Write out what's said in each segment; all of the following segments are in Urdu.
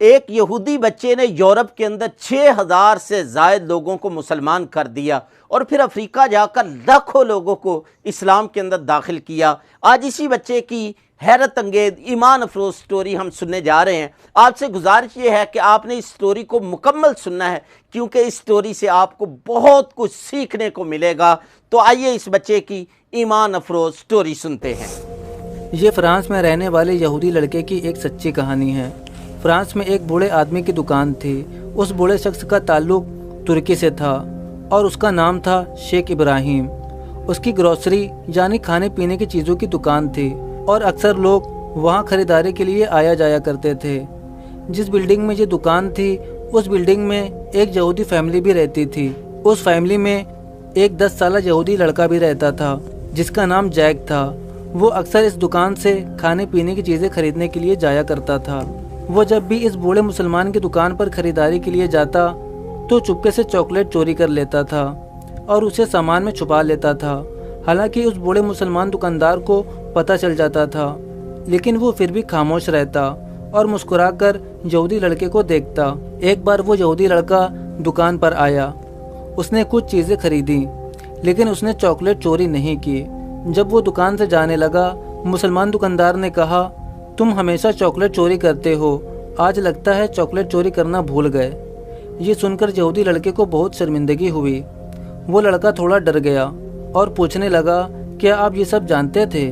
ایک یہودی بچے نے یورپ کے اندر 6000 سے زائد لوگوں کو مسلمان کر دیا اور پھر افریقہ جا کر لاکھوں لوگوں کو اسلام کے اندر داخل کیا۔ آج اسی بچے کی حیرت انگیز ایمان افروز سٹوری ہم سننے جا رہے ہیں۔ آپ سے گزارش یہ ہے کہ آپ نے اس سٹوری کو مکمل سننا ہے، کیونکہ اس سٹوری سے آپ کو بہت کچھ سیکھنے کو ملے گا۔ تو آئیے اس بچے کی ایمان افروز سٹوری سنتے ہیں۔ یہ فرانس میں رہنے والے یہودی لڑکے کی ایک سچی کہانی ہے۔ فرانس میں ایک بوڑھے آدمی کی دکان تھی۔ اس بوڑھے شخص کا تعلق ترکی سے تھا اور اس کا نام تھا شیخ ابراہیم۔ اس کی گروسری یعنی کھانے پینے کی چیزوں کی دکان تھی اور اکثر لوگ وہاں خریداری کے لیے آیا جایا کرتے تھے۔ جس بلڈنگ میں یہ دکان تھی اس بلڈنگ میں ایک یہودی فیملی بھی رہتی تھی۔ اس فیملی میں ایک 10 سالہ یہودی لڑکا بھی رہتا تھا جس کا نام جیک تھا۔ وہ اکثر اس دکان سے کھانے پینے کی چیزیں خریدنے کے لیے جایا کرتا تھا۔ وہ جب بھی اس بوڑھے مسلمان کی دکان پر خریداری کے لیے جاتا تو چپکے سے چاکلیٹ چوری کر لیتا تھا اور اسے سامان میں چھپا لیتا تھا۔ حالانکہ اس بوڑھے مسلمان دکاندار کو پتہ چل جاتا تھا، لیکن وہ پھر بھی خاموش رہتا اور مسکرا کر یہودی لڑکے کو دیکھتا۔ ایک بار وہ یہودی لڑکا دکان پر آیا۔ اس نے کچھ چیزیں خریدیں، لیکن اس نے چاکلیٹ چوری نہیں کی۔ جب وہ دکان سے جانے لگا، مسلمان دکاندار نے کہا، تم ہمیشہ چاکلیٹ چوری کرتے ہو، آج لگتا ہے چاکلیٹ چوری کرنا بھول گئے۔ یہ سن کر یہودی لڑکے کو بہت شرمندگی ہوئی۔ وہ لڑکا تھوڑا ڈر گیا اور پوچھنے لگا، کیا آپ یہ سب جانتے تھے؟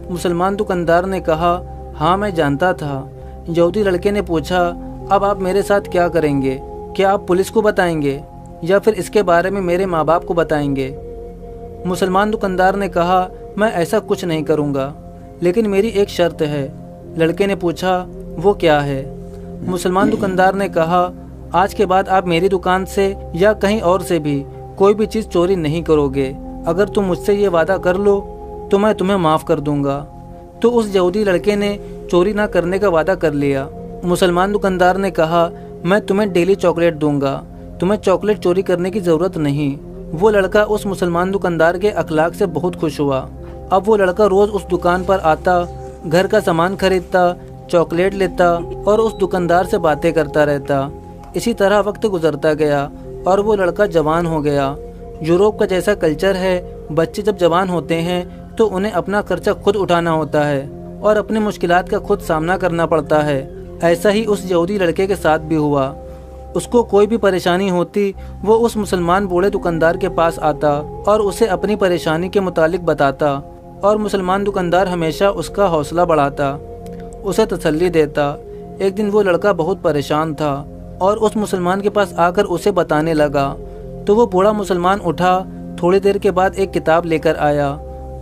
مسلمان دکاندار نے کہا، ہاں میں جانتا تھا۔ یہودی لڑکے نے پوچھا، اب آپ میرے ساتھ کیا کریں گے؟ کیا آپ پولیس کو بتائیں گے یا پھر اس کے بارے میں میرے ماں باپ کو بتائیں گے؟ مسلمان دکاندار نے کہا، میں ایسا کچھ نہیں کروں گا، لیکن میری ایک شرط ہے۔ لڑکے نے پوچھا، وہ کیا ہے؟ مسلمان دکاندار نے کہا، آج کے بعد آپ میری دکان سے یا کہیں اور سے بھی کوئی بھی چیز چوری نہیں کرو گے۔ اگر تم مجھ سے یہ وعدہ کر لو تو میں تمہیں معاف کر دوں گا۔ تو اس یہودی لڑکے نے چوری نہ کرنے کا وعدہ کر لیا۔ مسلمان دکاندار نے کہا، میں تمہیں ڈیلی چاکلیٹ دوں گا، تمہیں چاکلیٹ چوری کرنے کی ضرورت نہیں۔ وہ لڑکا اس مسلمان دکاندار کے اخلاق سے بہت خوش ہوا۔ اب وہ لڑکا روز اس دکان پر آتا، گھر کا سامان خریدتا، چاکلیٹ لیتا اور اس دکاندار سے باتیں کرتا رہتا۔ اسی طرح وقت گزرتا گیا اور وہ لڑکا جوان ہو گیا۔ یوروپ کا جیسا کلچر ہے، بچے جب جوان ہوتے ہیں تو انہیں اپنا خرچہ خود اٹھانا ہوتا ہے اور اپنی مشکلات کا خود سامنا کرنا پڑتا ہے۔ ایسا ہی اس یہودی لڑکے کے ساتھ بھی ہوا۔ اس کو کوئی بھی پریشانی ہوتی وہ اس مسلمان بوڑھے دکاندار کے پاس آتا اور اسے اپنی پریشانی کے متعلق بتاتا، اور مسلمان دکاندار ہمیشہ اس کا حوصلہ بڑھاتا، اسے تسلی دیتا۔ ایک دن وہ لڑکا بہت پریشان تھا اور اس مسلمان کے پاس آ کر اسے بتانے لگا تو وہ بوڑھا مسلمان اٹھا، تھوڑی دیر کے بعد ایک کتاب لے کر آیا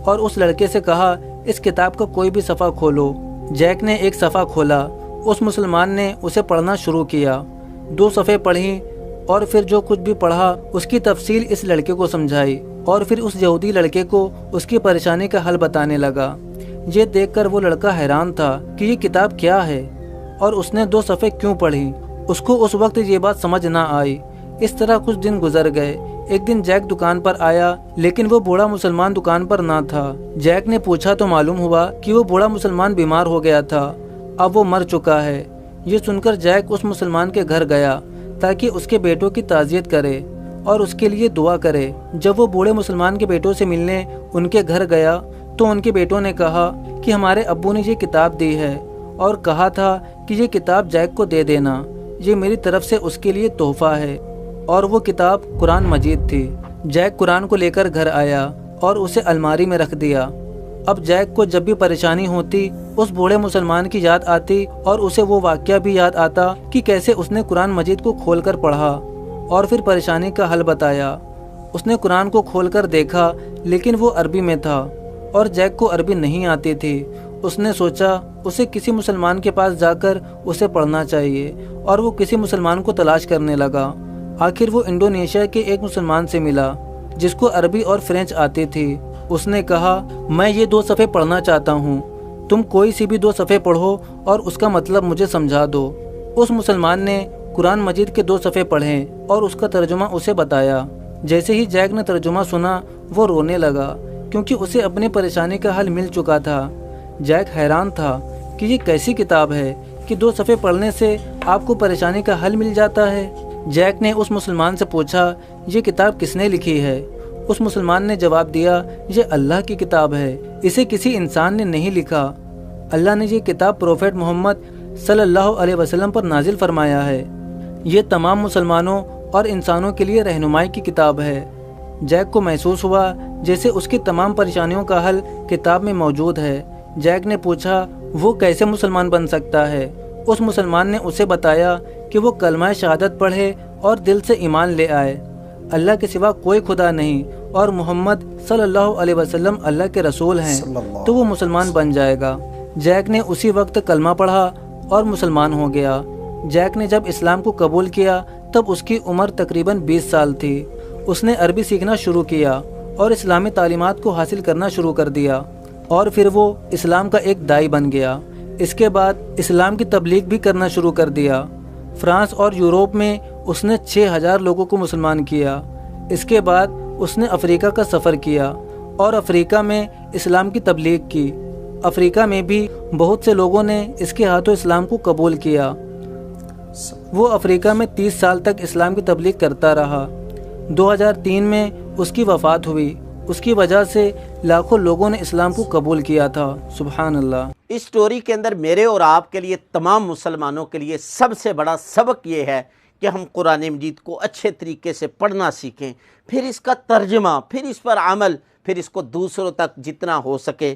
اور اس لڑکے سے کہا، اس کتاب کا کوئی بھی صفحہ کھولو۔ جیک نے ایک صفحہ کھولا۔ اس مسلمان نے اسے پڑھنا شروع کیا۔ 2 صفحے پڑھی اور پھر جو کچھ بھی پڑھا اس کی تفصیل اس لڑکے کو سمجھائی اور پھر اس یہودی لڑکے کو اس کی پریشانی کا حل بتانے لگا۔ یہ دیکھ کر وہ لڑکا حیران تھا کہ یہ کتاب کیا ہے اور اس نے 2 صفحے کیوں پڑھی۔ اس کو اس وقت یہ بات سمجھ نہ آئی۔ اس طرح کچھ دن گزر گئے۔ ایک دن جیک دکان پر آیا، لیکن وہ بوڑھا مسلمان دکان پر نہ تھا۔ جیک نے پوچھا تو معلوم ہوا کہ وہ بوڑھا مسلمان بیمار ہو گیا تھا، اب وہ مر چکا ہے۔ یہ سن کر جیک اس مسلمان کے گھر گیا تاکہ اس کے بیٹوں کی تعزیت کرے اور اس کے لیے دعا کرے۔ جب وہ بوڑھے مسلمان کے بیٹوں سے ملنے ان کے گھر گیا تو ان کے بیٹوں نے کہا کہ ہمارے ابو نے یہ کتاب دی ہے اور کہا تھا کہ یہ کتاب جیک کو دے دینا، یہ میری طرف سے اس کے لیے تحفہ ہے۔ اور وہ کتاب قرآن مجید تھی۔ جیک قرآن کو لے کر گھر آیا اور اسے الماری میں رکھ دیا۔ اب جیک کو جب بھی پریشانی ہوتی اس بوڑھے مسلمان کی یاد آتی اور اسے وہ واقعہ بھی یاد آتا کہ کیسے اس نے قرآن مجید کو کھول کر پڑھا اور پھر پریشانی کا حل بتایا۔ اس نے قرآن کو کھول کر دیکھا لیکن وہ عربی میں تھا اور جیک کو عربی نہیں آتی تھی۔ اس نے سوچا اسے کسی مسلمان کے پاس جا کر اسے پڑھنا چاہیے اور وہ کسی مسلمان کو تلاش کرنے لگا۔ آخر وہ انڈونیشیا کے ایک مسلمان سے ملا جس کو عربی اور فرینچ آتی تھی۔ اس نے کہا، میں یہ 2 صفحے پڑھنا چاہتا ہوں، تم کوئی سی بھی 2 صفحے پڑھو اور اس کا مطلب مجھے سمجھا دو۔ اس مسلمان نے قرآن مجید کے 2 صفحے پڑھے اور اس کا ترجمہ اسے بتایا۔ جیسے ہی جیک نے ترجمہ سنا وہ رونے لگا کیونکہ اسے اپنی پریشانی کا حل مل چکا تھا۔ جیک حیران تھا کہ یہ کیسی کتاب ہے، کہ 2 صفحے پڑھنے سے آپ کو پریشانی کا حل مل جاتا ہے؟ جیک نے اس مسلمان سے پوچھا یہ کتاب کس نے لکھی ہے؟ اس مسلمان نے جواب دیا یہ اللہ کی کتاب ہے، اسے کسی انسان نے نہیں لکھا، اللہ نے یہ کتاب پروفیٹ محمد صلی اللہ علیہ وسلم پر نازل فرمایا ہے، یہ تمام مسلمانوں اور انسانوں کے لیے رہنمائی کی کتاب ہے۔ جیک کو محسوس ہوا جیسے اس کی تمام پریشانیوں کا حل کتاب میں موجود ہے۔ جیک نے پوچھا وہ کیسے مسلمان بن سکتا ہے؟ اس مسلمان نے اسے بتایا کہ وہ کلمہ شہادت پڑھے اور دل سے ایمان لے آئے، اللہ کے سوا کوئی خدا نہیں اور محمد صلی اللہ علیہ وسلم اللہ کے رسول ہیں، تو وہ مسلمان بن جائے گا۔ جیک نے اسی وقت کلمہ پڑھا اور مسلمان ہو گیا۔ جیک نے جب اسلام کو قبول کیا تب اس کی عمر تقریباً 20 سال تھی۔ اس نے عربی سیکھنا شروع کیا اور اسلامی تعلیمات کو حاصل کرنا شروع کر دیا، اور پھر وہ اسلام کا ایک داعی بن گیا۔ اس کے بعد اسلام کی تبلیغ بھی کرنا شروع کر دیا۔ فرانس اور یورپ میں اس نے 6000 لوگوں کو مسلمان کیا۔ اس کے بعد اس نے افریقہ کا سفر کیا اور افریقہ میں اسلام کی تبلیغ کی۔ افریقہ میں بھی بہت سے لوگوں نے اس کے ہاتھوں اسلام کو قبول کیا۔ وہ افریقہ میں 30 سال تک اسلام کی تبلیغ کرتا رہا۔ 2003 میں اس کی وفات ہوئی۔ اس کی وجہ سے لاکھوں لوگوں نے اسلام کو قبول کیا تھا۔ سبحان اللہ۔ اس سٹوری کے اندر میرے اور آپ کے لیے، تمام مسلمانوں کے لیے سب سے بڑا سبق یہ ہے کہ ہم قرآن مجید کو اچھے طریقے سے پڑھنا سیکھیں، پھر اس کا ترجمہ، پھر اس پر عمل، پھر اس کو دوسروں تک جتنا ہو سکے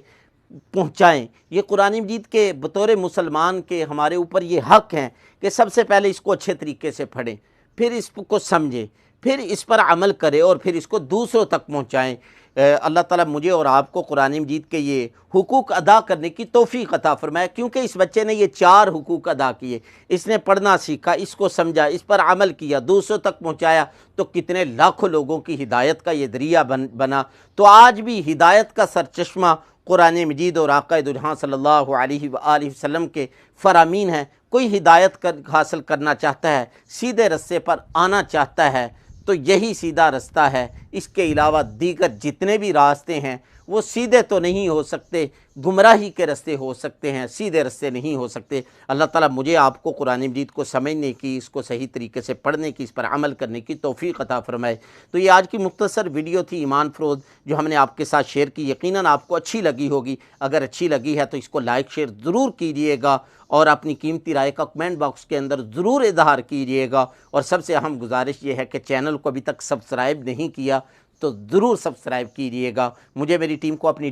پہنچائیں۔ یہ قرآن مجید کے بطور مسلمان کے ہمارے اوپر یہ حق ہیں کہ سب سے پہلے اس کو اچھے طریقے سے پڑھیں، پھر اس کو سمجھیں، پھر اس پر عمل کریں اور پھر اس کو دوسروں تک پہنچائیں۔ اللہ تعالیٰ مجھے اور آپ کو قرآن مجید کے یہ حقوق ادا کرنے کی توفیق عطا فرمائے، کیونکہ اس بچے نے یہ 4 حقوق ادا کیے۔ اس نے پڑھنا سیکھا، اس کو سمجھا، اس پر عمل کیا، دوسروں تک پہنچایا، تو کتنے لاکھوں لوگوں کی ہدایت کا یہ ذریعہ بنا۔ تو آج بھی ہدایت کا سرچشمہ قرآن مجید اور آقا دو جہاں صلی اللہ علیہ وآلہ وسلم کے فرامین ہیں۔ کوئی ہدایت حاصل کرنا چاہتا ہے، سیدھے رستے پر آنا چاہتا ہے، تو یہی سیدھا رستہ ہے۔ اس کے علاوہ دیگر جتنے بھی راستے ہیں وہ سیدھے تو نہیں ہو سکتے، گمراہی کے راستے ہو سکتے ہیں، سیدھے راستے نہیں ہو سکتے۔ اللہ تعالیٰ مجھے آپ کو قرآن مجید کو سمجھنے کی، اس کو صحیح طریقے سے پڑھنے کی، اس پر عمل کرنے کی توفیق عطا فرمائے۔ تو یہ آج کی مختصر ویڈیو تھی ایمان فروز، جو ہم نے آپ کے ساتھ شیئر کی۔ یقیناً آپ کو اچھی لگی ہوگی۔ اگر اچھی لگی ہے تو اس کو لائک شیئر ضرور کیجیے گا، اور اپنی قیمتی رائے کا کمنٹ باکس کے اندر ضرور اظہار کیجیے گا۔ اور سب سے اہم گزارش یہ ہے کہ چینل کو ابھی تک سبسکرائب نہیں کیا تو ضرور سبسکرائب کیجیے گا۔ مجھے میری ٹیم کو اپنی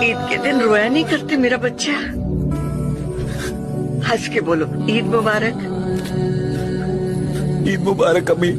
عید کے دن رویا نہیں کرتے میرا بچہ؟ ہنس کے بولو عید مبارک۔ عید مبارک امی۔